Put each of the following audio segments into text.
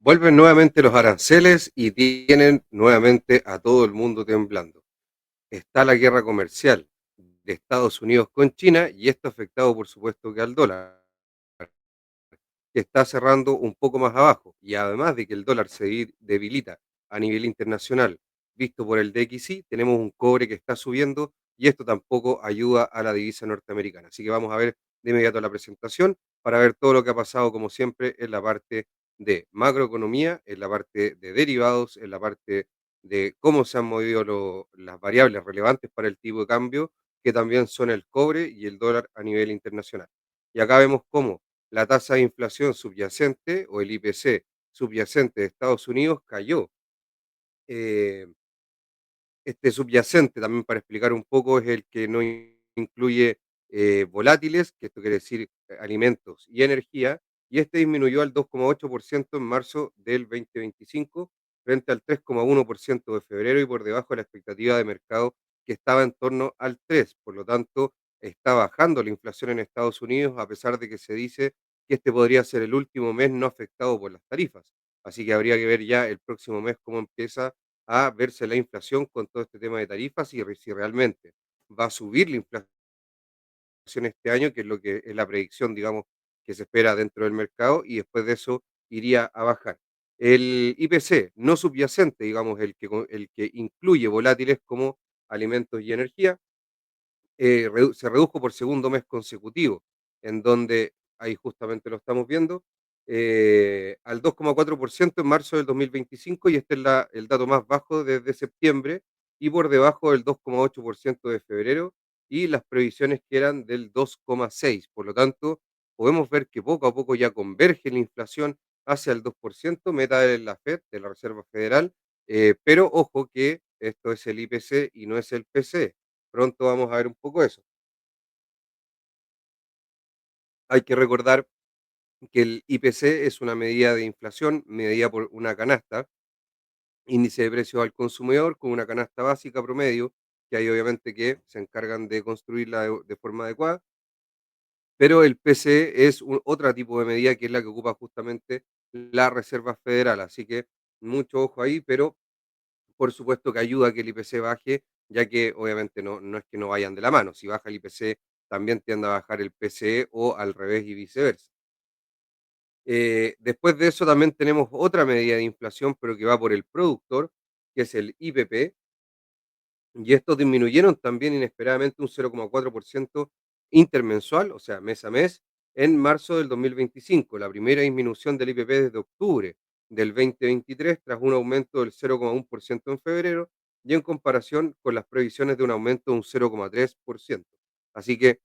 Vuelven nuevamente los aranceles y tienen nuevamente a todo el mundo temblando. Está la guerra comercial de Estados Unidos con China y esto ha afectado, por supuesto, que al dólar, que está cerrando un poco más abajo. Y además de que el dólar se debilita a nivel internacional, visto por el DXY, tenemos un cobre que está subiendo y esto tampoco ayuda a la divisa norteamericana. Así que vamos a ver de inmediato la presentación para ver todo lo que ha pasado, como siempre, en la parte de macroeconomía, en la parte de derivados, en la parte de cómo se han movido las variables relevantes para el tipo de cambio, que también son el cobre y el dólar a nivel internacional. Y acá vemos cómo la tasa de inflación subyacente o el IPC subyacente de Estados Unidos cayó. Eh, este subyacente, también para explicar un poco, es el que no incluye volátiles, que esto quiere decir alimentos y energía, y este disminuyó al 2,8% en marzo del 2025 frente al 3,1% de febrero y por debajo de la expectativa de mercado que estaba en torno al 3%. Por lo tanto, está bajando la inflación en Estados Unidos a pesar de que se dice que este podría ser el último mes no afectado por las tarifas. Así que habría que ver ya el próximo mes cómo empieza a verse la inflación con todo este tema de tarifas y si realmente va a subir la inflación este año, que es lo que es la predicción, digamos, que se espera dentro del mercado, y después de eso iría a bajar. El IPC no subyacente, digamos, el que incluye volátiles como alimentos y energía, se redujo por segundo mes consecutivo, en donde, ahí justamente lo estamos viendo, al 2,4% en marzo del 2025 y este es el dato más bajo desde septiembre y por debajo del 2,8% de febrero y las previsiones que eran del 2,6%. Por lo tanto, podemos ver que poco a poco ya converge la inflación hacia el 2%, meta de la FED, de la Reserva Federal, pero ojo que esto es el IPC y no es el PCE. Pronto vamos a ver un poco eso. Hay que recordar que el IPC es una medida de inflación medida por una canasta, índice de precios al consumidor, con una canasta básica promedio, que hay obviamente que se encargan de construirla de forma adecuada, pero el PCE es otro tipo de medida que es la que ocupa justamente la Reserva Federal. Así que mucho ojo ahí, pero por supuesto que ayuda a que el IPC baje, ya que obviamente no es que no vayan de la mano. Si baja el IPC, también tiende a bajar el PCE o al revés y viceversa. Después de eso también tenemos otra medida de inflación, pero que va por el productor, que es el IPP, y estos disminuyeron también inesperadamente un 0,4% intermensual, o sea, mes a mes, en marzo del 2025, la primera disminución del IPP desde octubre del 2023, tras un aumento del 0,1% en febrero, y en comparación con las previsiones de un aumento de un 0,3%. Así que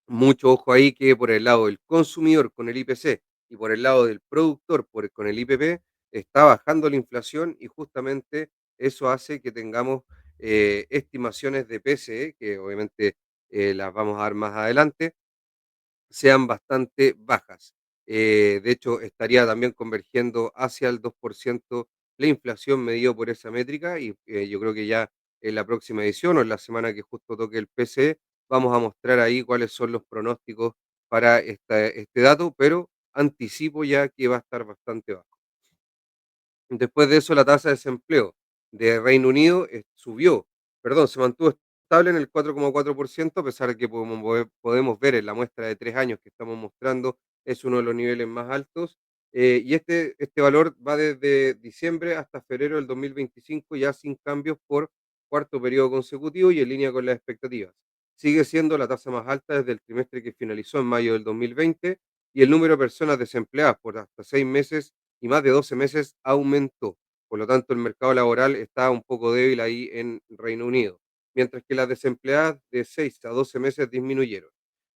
mucho ojo ahí que por el lado del consumidor con el IPC y por el lado del productor con el IPP está bajando la inflación y justamente eso hace que tengamos estimaciones de PCE, que obviamente las vamos a dar más adelante, sean bastante bajas. De hecho, estaría también convergiendo hacia el 2% la inflación medido por esa métrica y yo creo que ya en la próxima edición o en la semana que justo toque el PCE, vamos a mostrar ahí cuáles son los pronósticos para este dato, pero anticipo ya que va a estar bastante bajo. Después de eso, la tasa de desempleo de Reino Unido subió, perdón, se mantuvo estable en el 4,4%, a pesar de que podemos ver en la muestra de 3 años que estamos mostrando, es uno de los niveles más altos. Y este valor va desde diciembre hasta febrero del 2025, ya sin cambios por cuarto periodo consecutivo y en línea con las expectativas. Sigue siendo la tasa más alta desde el trimestre que finalizó en mayo del 2020 y el número de personas desempleadas por hasta 6 meses y más de 12 meses aumentó. Por lo tanto, el mercado laboral está un poco débil ahí en Reino Unido, mientras que las desempleadas de 6 a 12 meses disminuyeron.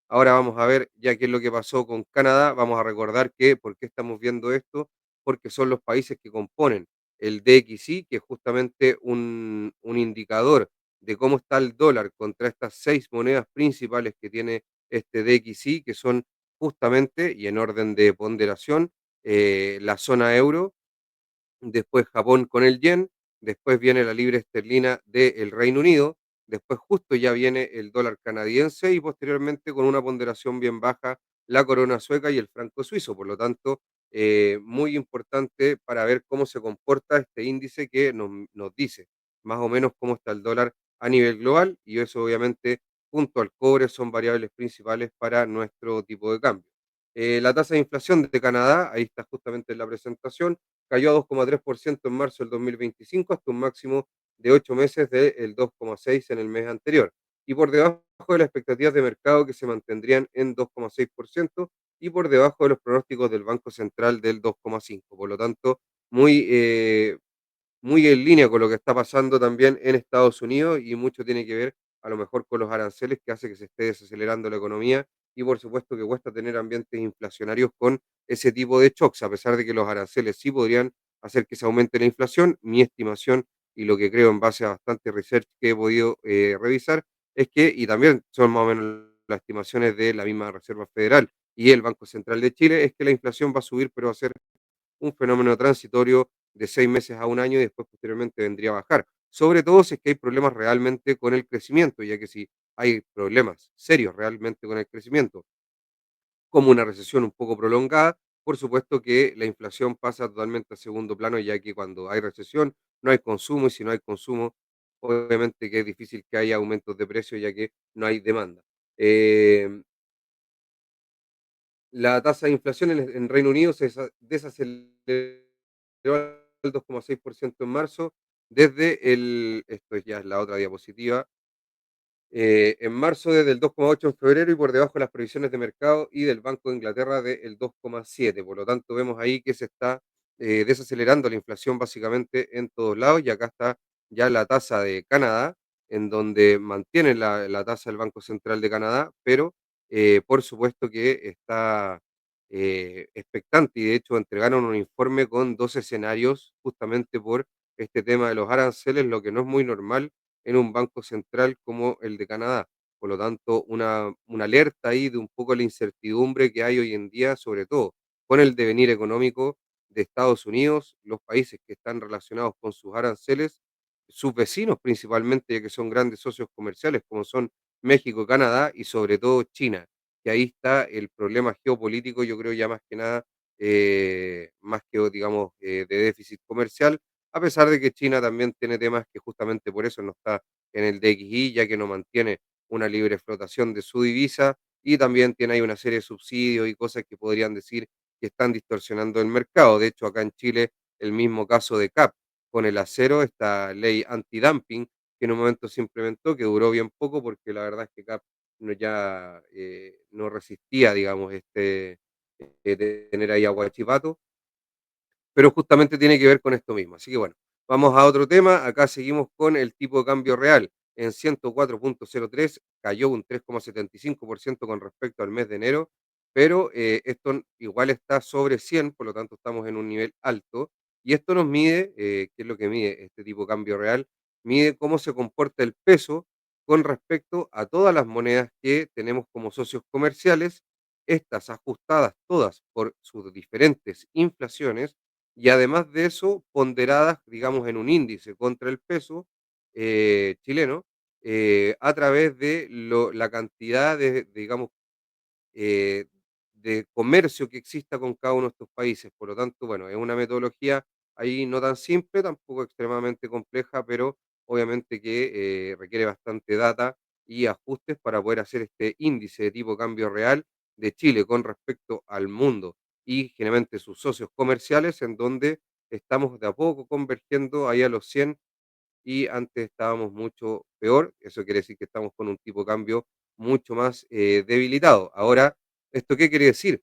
Ahora vamos a ver ya qué es lo que pasó con Canadá. Vamos a recordar que, ¿por qué estamos viendo esto? Porque son los países que componen el DXY, que es justamente un indicador de cómo está el dólar contra estas 6 monedas principales que tiene este DXY, que son justamente, y en orden de ponderación, la zona euro, después Japón con el yen, después viene la libra esterlina del Reino Unido, después justo ya viene el dólar canadiense y posteriormente con una ponderación bien baja la corona sueca y el franco suizo. Por lo tanto, muy importante para ver cómo se comporta este índice que nos dice más o menos cómo está el dólar a nivel global y eso obviamente junto al cobre son variables principales para nuestro tipo de cambio. La tasa de inflación de Canadá, ahí está justamente en la presentación, cayó a 2,3% en marzo del 2025 hasta un máximo de 8 meses del 2,6% en el mes anterior y por debajo de las expectativas de mercado que se mantendrían en 2,6% y por debajo de los pronósticos del Banco Central del 2,5%. Por lo tanto, muy, muy en línea con lo que está pasando también en Estados Unidos y mucho tiene que ver a lo mejor con los aranceles que hace que se esté desacelerando la economía y por supuesto que cuesta tener ambientes inflacionarios con ese tipo de shocks, a pesar de que los aranceles sí podrían hacer que se aumente la inflación. Mi estimación y lo que creo en base a bastante research que he podido revisar es que, y también son más o menos las estimaciones de la misma Reserva Federal y el Banco Central de Chile, es que la inflación va a subir, pero va a ser un fenómeno transitorio de 6 meses a un año y después posteriormente vendría a bajar. Sobre todo si es que hay problemas realmente con el crecimiento, ya que si hay problemas serios realmente con el crecimiento, como una recesión un poco prolongada, por supuesto que la inflación pasa totalmente a segundo plano, ya que cuando hay recesión no hay consumo y si no hay consumo, obviamente que es difícil que haya aumentos de precios, ya que no hay demanda. Eh, La tasa de inflación en Reino Unido se desaceleró al 2,6% en marzo, esto ya es la otra diapositiva, en marzo desde el 2,8 en febrero y por debajo de las previsiones de mercado y del Banco de Inglaterra del 2,7. Por lo tanto, vemos ahí que se está desacelerando la inflación básicamente en todos lados y acá está ya la tasa de Canadá, en donde mantienen la tasa del Banco Central de Canadá, pero por supuesto que está expectante y de hecho entregaron un informe con dos escenarios justamente por este tema de los aranceles, lo que no es muy normal en un banco central como el de Canadá. Por lo tanto, una alerta ahí de un poco la incertidumbre que hay hoy en día, sobre todo con el devenir económico de Estados Unidos, los países que están relacionados con sus aranceles, sus vecinos principalmente, ya que son grandes socios comerciales como son México, Canadá y sobre todo China, que ahí está el problema geopolítico, yo creo ya más que nada, más que digamos de déficit comercial, a pesar de que China también tiene temas que justamente por eso no está en el DXI, ya que no mantiene una libre flotación de su divisa y también tiene ahí una serie de subsidios y cosas que podrían decir que están distorsionando el mercado. De hecho, acá en Chile, el mismo caso de CAP con el acero, esta ley antidumping que en un momento se implementó, que duró bien poco porque la verdad es que CAP no, ya no resistía, digamos, de tener ahí aguachipato, pero justamente tiene que ver con esto mismo. Así que bueno, vamos a otro tema. Acá seguimos con el tipo de cambio real en 104,03, cayó un 3,75% con respecto al mes de enero, pero esto igual está sobre 100, por lo tanto estamos en un nivel alto. Y esto nos mide, ¿qué es lo que mide este tipo de cambio real? Mide cómo se comporta el peso con respecto a todas las monedas que tenemos como socios comerciales, estas ajustadas todas por sus diferentes inflaciones y además de eso, ponderadas, digamos, en un índice contra el peso chileno, a través de la cantidad digamos, eh, de comercio que exista con cada uno de estos países. Por lo tanto, bueno, es una metodología ahí no tan simple, tampoco extremadamente compleja, pero obviamente que requiere bastante data y ajustes para poder hacer este índice de tipo cambio real de Chile con respecto al mundo y generalmente sus socios comerciales, en donde estamos de a poco convergiendo ahí a los 100 y antes estábamos mucho peor. Eso quiere decir que estamos con un tipo de cambio mucho más debilitado. Ahora, ¿esto qué quiere decir?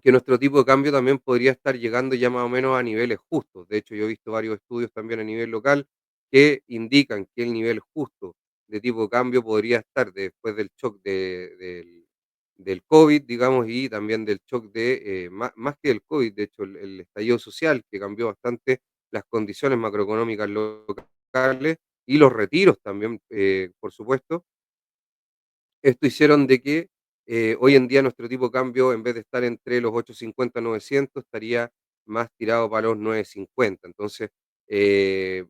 Que nuestro tipo de cambio también podría estar llegando ya más o menos a niveles justos. De hecho, yo he visto varios estudios también a nivel local que indican que el nivel justo de tipo de cambio podría estar después del shock del COVID, digamos, y también del shock más que del COVID, de hecho, el estallido social que cambió bastante las condiciones macroeconómicas locales y los retiros también, por supuesto, esto hicieron de que hoy en día nuestro tipo de cambio, en vez de estar entre los 8,50 y 900, estaría más tirado para los 9,50. Entonces,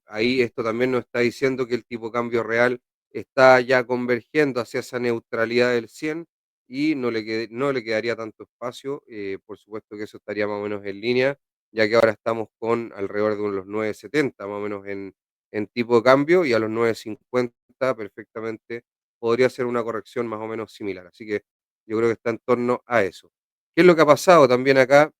ahí esto también nos está diciendo que el tipo de cambio real está ya convergiendo hacia esa neutralidad del 100 y no le quedaría tanto espacio. Por supuesto que eso estaría más o menos en línea, ya que ahora estamos con alrededor de los 9,70 más o menos en tipo de cambio, y a los 9,50 perfectamente podría ser una corrección más o menos similar. Así que yo creo que está en torno a eso. ¿Qué es lo que ha pasado también acá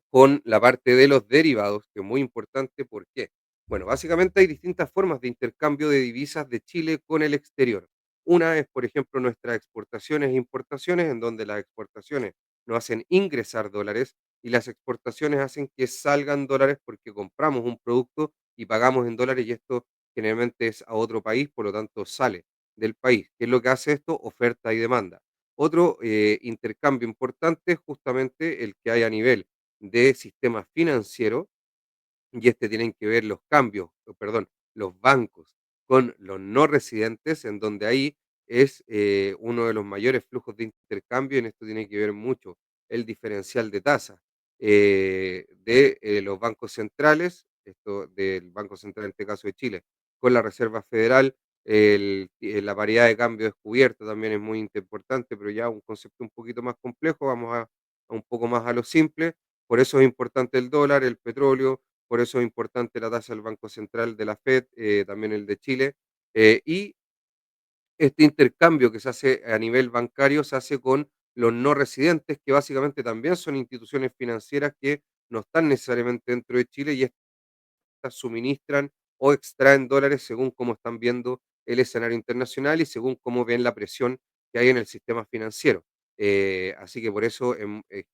con la parte de los derivados, que es muy importante? ¿Por qué? Bueno, básicamente hay distintas formas de intercambio de divisas de Chile con el exterior. Una es, por ejemplo, nuestras exportaciones e importaciones, en donde las exportaciones nos hacen ingresar dólares y las exportaciones hacen que salgan dólares porque compramos un producto y pagamos en dólares, y esto generalmente es a otro país, por lo tanto sale del país. ¿Qué es lo que hace esto? Oferta y demanda. Otro intercambio importante es justamente el que hay a nivel de sistema financiero, y tienen que ver los cambios, o perdón, los bancos con los no residentes, en donde ahí es uno de los mayores flujos de intercambio. En esto tiene que ver mucho el diferencial de tasa de los bancos centrales, esto del Banco Central en este caso de Chile, con la Reserva Federal. La paridad de cambio descubierta también es muy importante, pero ya un concepto un poquito más complejo. Vamos a un poco más a lo simple. Por eso es importante el dólar, el petróleo, por eso es importante la tasa del Banco Central de la Fed, también el de Chile. Y este intercambio que se hace a nivel bancario se hace con los no residentes, que básicamente también son instituciones financieras que no están necesariamente dentro de Chile, y suministran o extraen dólares según cómo están viendo el escenario internacional y según cómo ven la presión que hay en el sistema financiero. Así que por eso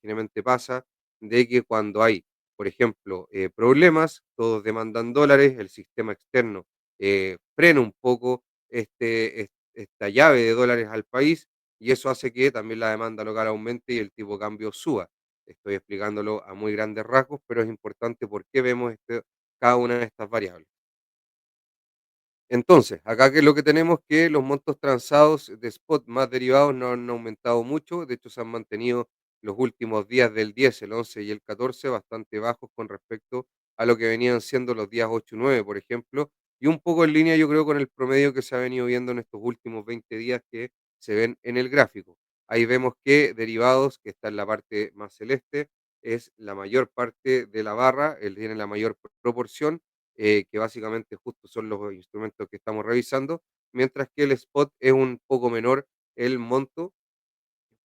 generalmente pasa de que cuando hay, por ejemplo, problemas, todos demandan dólares, el sistema externo frena un poco esta llave de dólares al país, y eso hace que también la demanda local aumente y el tipo de cambio suba. Estoy explicándolo a muy grandes rasgos, pero es importante porque vemos cada una de estas variables. Entonces, acá que lo que tenemos, que los montos transados de spot más derivados no han aumentado mucho. De hecho se han mantenido los últimos días del 10, el 11 y el 14 bastante bajos con respecto a lo que venían siendo los días 8 y 9, por ejemplo, y un poco en línea, yo creo, con el promedio que se ha venido viendo en estos últimos 20 días que se ven en el gráfico. Ahí vemos que derivados, que está en la parte más celeste, es la mayor parte de la barra, él tiene la mayor proporción, que básicamente justo son los instrumentos que estamos revisando, mientras que el spot es un poco menor el monto,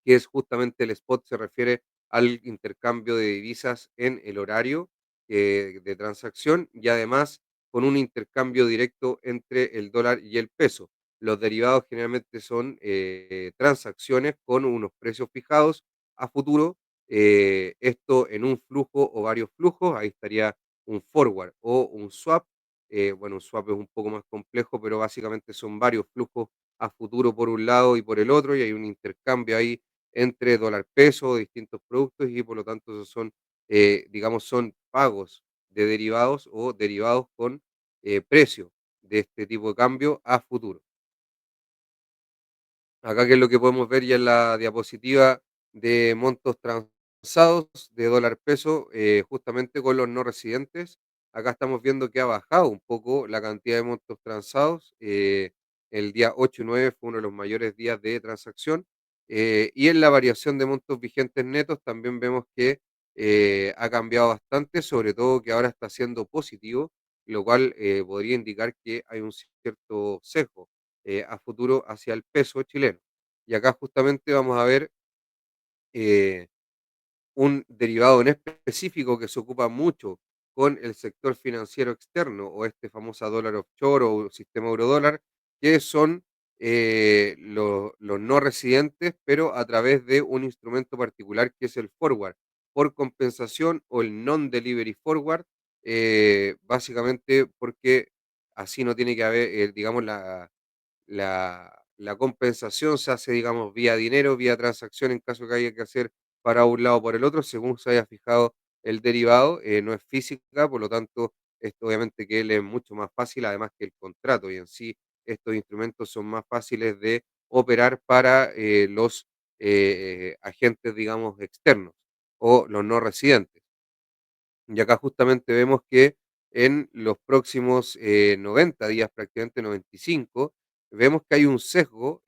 que es justamente el spot, se refiere al intercambio de divisas en el horario de transacción, y además con un intercambio directo entre el dólar y el peso. Los derivados generalmente son transacciones con unos precios fijados a futuro, esto en un flujo o varios flujos. Ahí estaría un forward o un swap. Bueno, un swap es un poco más complejo, pero básicamente son varios flujos a futuro por un lado y por el otro, y hay un intercambio ahí entre dólar peso, distintos productos, y por lo tanto esos son, digamos, son pagos de derivados o derivados con precio de este tipo de cambio a futuro. Acá, que es lo que podemos ver ya en la diapositiva de montos transados de dólar peso, justamente con los no residentes. Acá estamos viendo que ha bajado un poco la cantidad de montos transados. El día 8 y 9 fue uno de los mayores días de transacción. Y en la variación de montos vigentes netos también vemos que ha cambiado bastante, sobre todo que ahora está siendo positivo, lo cual podría indicar que hay un cierto sesgo a futuro hacia el peso chileno. Y acá justamente vamos a ver eh, un derivado en específico que se ocupa mucho con el sector financiero externo, o este famoso dólar offshore o sistema eurodólar, que son los no residentes, pero a través de un instrumento particular que es el forward por compensación, o el non-delivery forward, básicamente porque así no tiene que haber, digamos, la compensación se hace, digamos, vía dinero, vía transacción, en caso que haya que hacer para un lado o por el otro, según se haya fijado el derivado. No es física, por lo tanto, esto obviamente que él es mucho más fácil, además que el contrato, y en sí estos instrumentos son más fáciles de operar para los agentes, digamos, externos o los no residentes. Y acá justamente vemos que en los próximos 90 días, prácticamente 95, vemos que hay un sesgo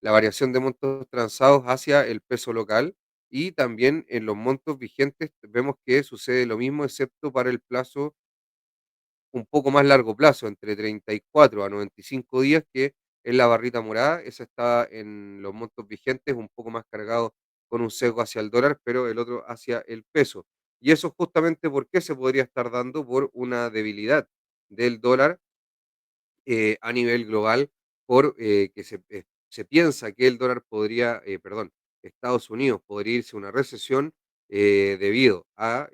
la variación de montos transados hacia el peso local y también en los montos vigentes vemos que sucede lo mismo, excepto para el plazo un poco más largo plazo, entre 34 a 95 días, que es la barrita morada. Esa está en los montos vigentes, un poco más cargado con un sesgo hacia el dólar, pero el otro hacia el peso. Y eso justamente por qué se podría estar dando por una debilidad del dólar a nivel global, por que se piensa que el dólar podría, perdón, Estados Unidos podría irse a una recesión debido a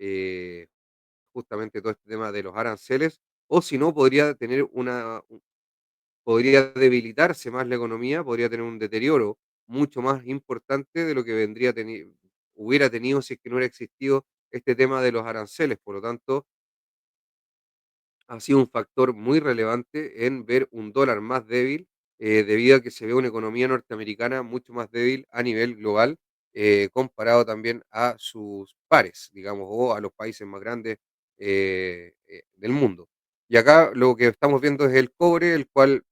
justamente todo este tema de los aranceles, o si no, podría tener podría debilitarse más la economía, podría tener un deterioro mucho más importante de lo que hubiera tenido si es que no hubiera existido este tema de los aranceles. Por lo tanto, ha sido un factor muy relevante en ver un dólar más débil, debido a que se ve una economía norteamericana mucho más débil a nivel global, comparado también a sus pares, digamos, o a los países más grandes del mundo. Y acá lo que estamos viendo es el cobre, el cual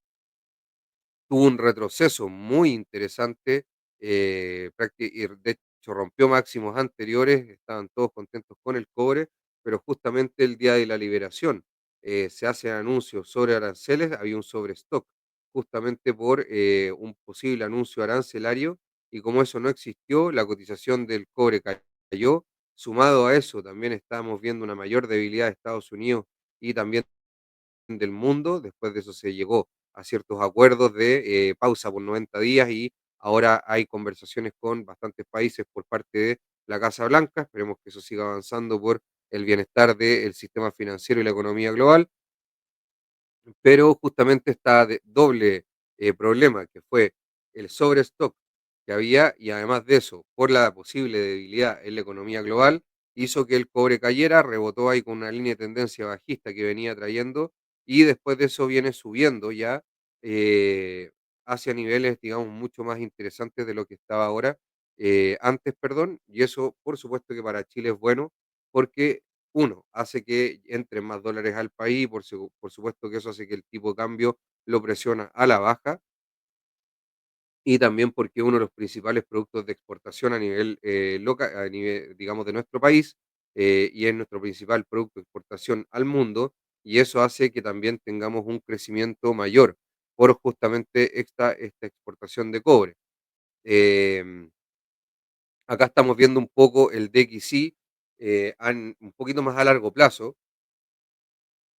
tuvo un retroceso muy interesante, y de hecho rompió máximos anteriores, estaban todos contentos con el cobre, pero justamente el día de la liberación se hacen anuncios sobre aranceles, había un sobrestock justamente por un posible anuncio arancelario, y como eso no existió, la cotización del cobre cayó. Sumado a eso, también estamos viendo una mayor debilidad de Estados Unidos y también del mundo. Después de eso se llegó a ciertos acuerdos de pausa por 90 días, y ahora hay conversaciones con bastantes países por parte de la Casa Blanca. Esperemos que eso siga avanzando por el bienestar del sistema financiero y la economía global, pero justamente esta doble problema que fue el sobrestock que había, y además de eso, por la posible debilidad en la economía global, hizo que el cobre cayera, rebotó ahí con una línea de tendencia bajista que venía trayendo, y después de eso viene subiendo ya eh, hacia niveles, digamos, mucho más interesantes de lo que estaba ahora, antes, perdón, y eso por supuesto que para Chile es bueno, porque uno, hace que entren más dólares al país, por supuesto que eso hace que el tipo de cambio lo presiona a la baja, y también porque uno de los principales productos de exportación a nivel local, a nivel, digamos, de nuestro país, y es nuestro principal producto de exportación al mundo, y eso hace que también tengamos un crecimiento mayor por justamente esta exportación de cobre. Em, Acá estamos viendo un poco el DXY un poquito más a largo plazo,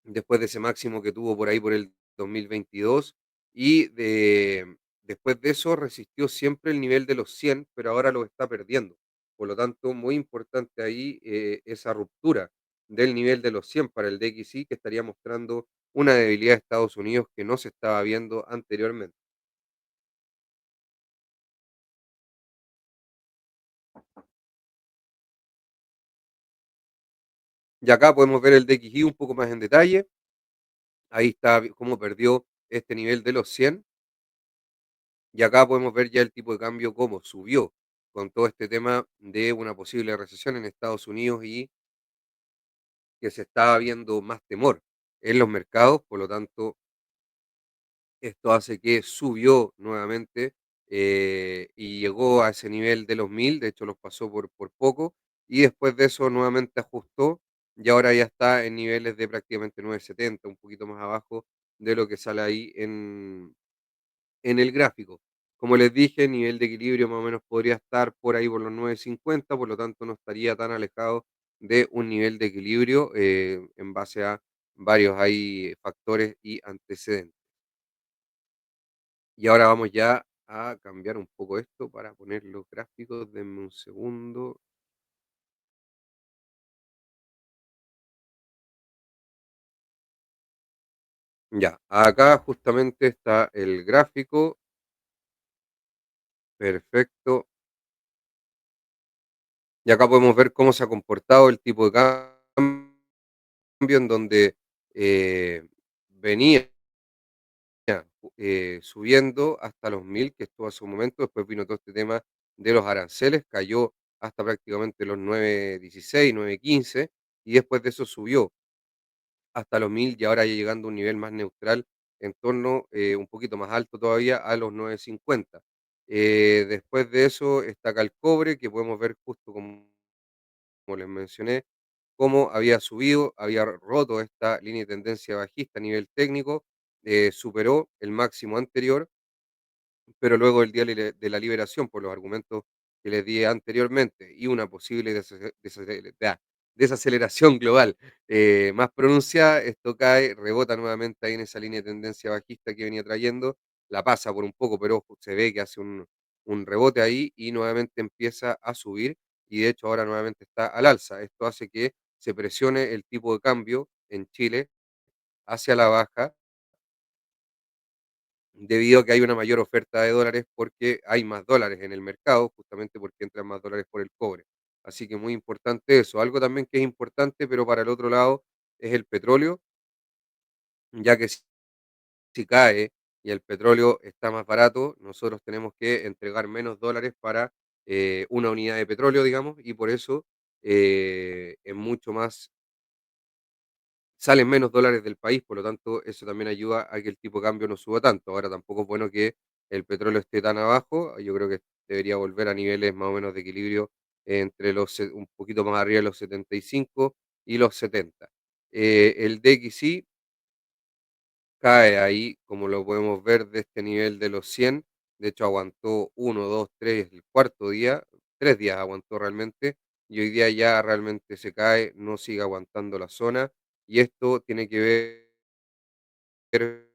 después de ese máximo que tuvo por ahí por el 2022, y después de eso resistió siempre el nivel de los 100, pero ahora lo está perdiendo. Por lo tanto, muy importante ahí esa ruptura del nivel de los 100 para el DXY, que estaría mostrando una debilidad de Estados Unidos que no se estaba viendo anteriormente. Y acá podemos ver el DXY un poco más en detalle. Ahí está cómo perdió este nivel de los 100. Y acá podemos ver ya el tipo de cambio cómo subió con todo este tema de una posible recesión en Estados Unidos, y que se estaba viendo más temor en los mercados. Por lo tanto, esto hace que subió nuevamente y llegó a ese nivel de los 1000, de hecho los pasó por poco, y después de eso nuevamente ajustó, y ahora ya está en niveles de prácticamente 970, un poquito más abajo de lo que sale ahí en el gráfico. Como les dije, nivel de equilibrio más o menos podría estar por ahí por los 950, por lo tanto no estaría tan alejado de un nivel de equilibrio en base a varios ahí factores y antecedentes. Y ahora vamos ya a cambiar un poco esto para poner los gráficos. Denme un segundo. Ya, acá justamente está el gráfico. Perfecto. Y acá podemos ver cómo se ha comportado el tipo de cambio, en donde venía subiendo hasta los 1000, que estuvo a su momento. Después vino todo este tema de los aranceles, cayó hasta prácticamente los 916, 915, y después de eso subió hasta los 1000, y ahora ya llegando a un nivel más neutral, en torno un poquito más alto todavía, a los 950. Después de eso está acá el cobre, que podemos ver justo como les mencioné, cómo había subido, había roto esta línea de tendencia bajista a nivel técnico, superó el máximo anterior, pero luego el día de la liberación, por los argumentos que les di anteriormente, y una posible desaceleración global más pronunciada, esto cae, rebota nuevamente ahí en esa línea de tendencia bajista que venía trayendo, la pasa por un poco, pero ojo, se ve que hace un rebote ahí y nuevamente empieza a subir, y de hecho ahora nuevamente está al alza. Esto hace que se presione el tipo de cambio en Chile hacia la baja, debido a que hay una mayor oferta de dólares porque hay más dólares en el mercado, justamente porque entran más dólares por el cobre. Así que muy importante eso. Algo también que es importante, pero para el otro lado, es el petróleo, ya que si cae y el petróleo está más barato, nosotros tenemos que entregar menos dólares para una unidad de petróleo, digamos, y por eso es mucho más salen menos dólares del país, por lo tanto, eso también ayuda a que el tipo de cambio no suba tanto. Ahora tampoco es bueno que el petróleo esté tan abajo, yo creo que debería volver a niveles más o menos de equilibrio entre un poquito más arriba de los 75 y los 70. El DXY cae ahí, como lo podemos ver, de este nivel de los 100. De hecho, aguantó uno, 2, 3, el cuarto día, 3 días aguantó realmente, y hoy día ya realmente se cae, no sigue aguantando la zona, y esto tiene que ver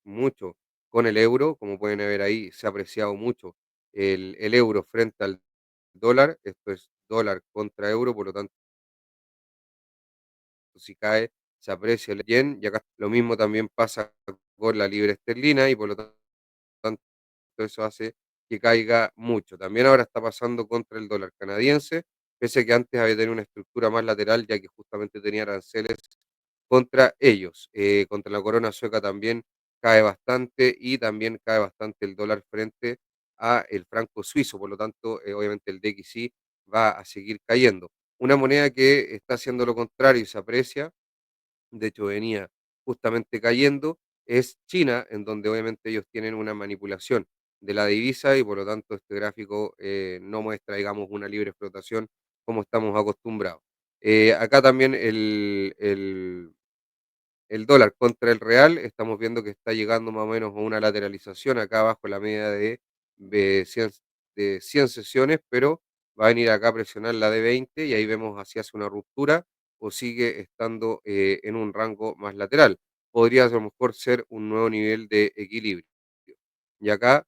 mucho con el euro, como pueden ver ahí, se ha apreciado mucho el euro frente al dólar, esto es dólar contra euro, por lo tanto, si cae, se aprecia el yen, y acá lo mismo también pasa con la libra esterlina, y por lo tanto eso hace que caiga mucho. También ahora está pasando contra el dólar canadiense, pese a que antes había tenido una estructura más lateral, ya que justamente tenía aranceles contra ellos. Contra la corona sueca también cae bastante, y también cae bastante el dólar frente a el franco suizo, por lo tanto, obviamente el DXY va a seguir cayendo. Una moneda que está haciendo lo contrario y se aprecia, de hecho venía justamente cayendo, es China, en donde obviamente ellos tienen una manipulación de la divisa, y por lo tanto este gráfico no muestra, digamos, una libre flotación como estamos acostumbrados. Acá también el dólar contra el real, estamos viendo que está llegando más o menos a una lateralización acá abajo en la media de 100, de 100 sesiones, pero va a venir acá a presionar la de 20, y ahí vemos si hace una ruptura o sigue estando en un rango más lateral. Podría a lo mejor ser un nuevo nivel de equilibrio. Y acá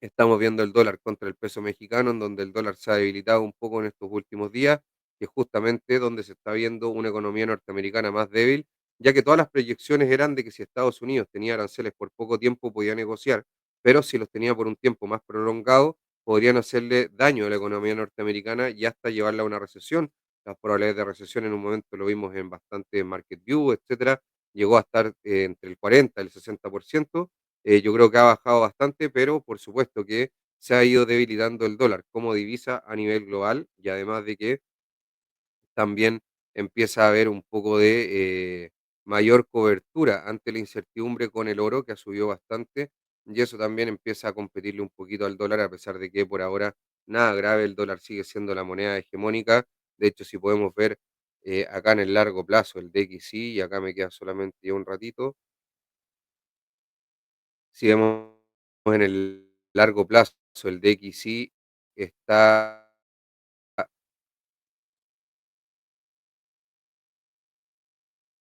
estamos viendo el dólar contra el peso mexicano, en donde el dólar se ha debilitado un poco en estos últimos días, que es justamente donde se está viendo una economía norteamericana más débil, ya que todas las proyecciones eran de que si Estados Unidos tenía aranceles por poco tiempo podía negociar, pero si los tenía por un tiempo más prolongado, podrían hacerle daño a la economía norteamericana y hasta llevarla a una recesión. Las probabilidades de recesión en un momento lo vimos en bastante market view, etcétera, llegó a estar entre el 40 y el 60%. Yo creo que ha bajado bastante, pero por supuesto que se ha ido debilitando el dólar como divisa a nivel global, y además de que también empieza a haber un poco de mayor cobertura ante la incertidumbre con el oro, que ha subido bastante, y eso también empieza a competirle un poquito al dólar, a pesar de que por ahora nada grave, el dólar sigue siendo la moneda hegemónica. De hecho, si podemos ver acá en el largo plazo, el DXY, y acá me queda solamente ya un ratito. Si vemos en el largo plazo, el DXY está,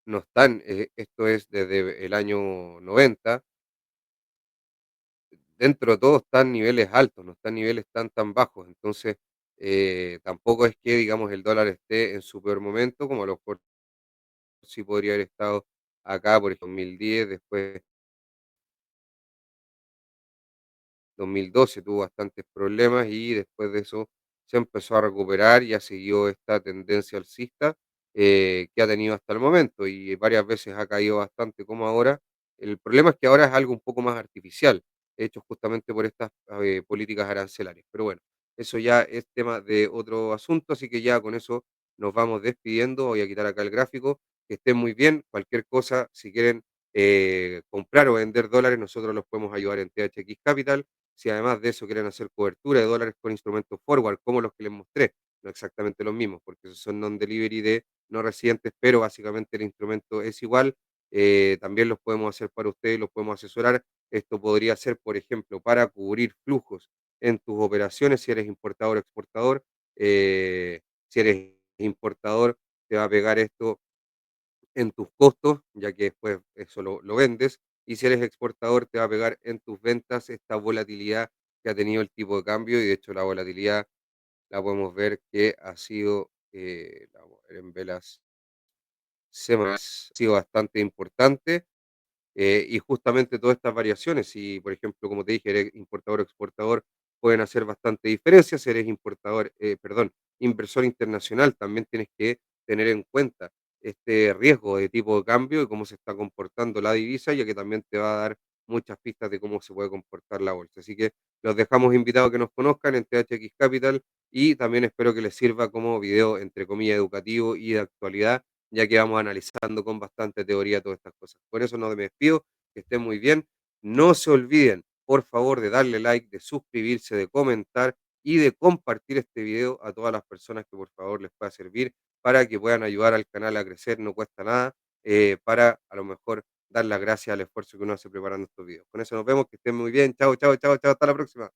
no están, esto es desde el año 90, dentro de todo están niveles altos, no están niveles tan bajos. Entonces, tampoco es que, digamos, el dólar esté en su peor momento, como a lo mejor sí podría haber estado acá, por ejemplo, 2010, después 2012 tuvo bastantes problemas, y después de eso se empezó a recuperar y ha seguido esta tendencia alcista que ha tenido hasta el momento, y varias veces ha caído bastante como ahora. El problema es que ahora es algo un poco más artificial, hecho justamente por estas políticas arancelarias. Pero bueno, eso ya es tema de otro asunto, así que ya con eso nos vamos despidiendo. Voy a quitar acá el gráfico. Que estén muy bien. Cualquier cosa, si quieren comprar o vender dólares, nosotros los podemos ayudar en THX Capital. si además de eso quieren hacer cobertura de dólares con instrumentos forward, como los que les mostré, no exactamente los mismos, porque esos son non-delivery de no residentes, pero básicamente el instrumento es igual. También los podemos hacer para ustedes, los podemos asesorar. Esto podría ser, por ejemplo, para cubrir flujos en tus operaciones, si eres importador o exportador. Si eres importador, te va a pegar esto en tus costos, ya que después eso lo vendes. Y si eres exportador, te va a pegar en tus ventas esta volatilidad que ha tenido el tipo de cambio. Y de hecho, la volatilidad la podemos ver que ha sido, la vamos a ver en velas semanales, ha sido bastante importante. Y justamente todas estas variaciones, si por ejemplo, como te dije, eres importador o exportador, pueden hacer bastante diferencia. Si eres importador, perdón, inversor internacional, también tienes que tener en cuenta este riesgo de tipo de cambio y cómo se está comportando la divisa, ya que también te va a dar muchas pistas de cómo se puede comportar la bolsa. Así que los dejamos invitados a que nos conozcan en THX Capital y también espero que les sirva como video, entre comillas, educativo y de actualidad, ya que vamos analizando con bastante teoría todas estas cosas. Con eso no me despido, que estén muy bien. No se olviden, por favor, de darle like, de suscribirse, de comentar y de compartir este video a todas las personas que por favor les pueda servir para que puedan ayudar al canal a crecer, no cuesta nada, para a lo mejor dar las gracias al esfuerzo que uno hace preparando estos videos. Con eso nos vemos, que estén muy bien. Chao, chao, chao, chao, hasta la próxima.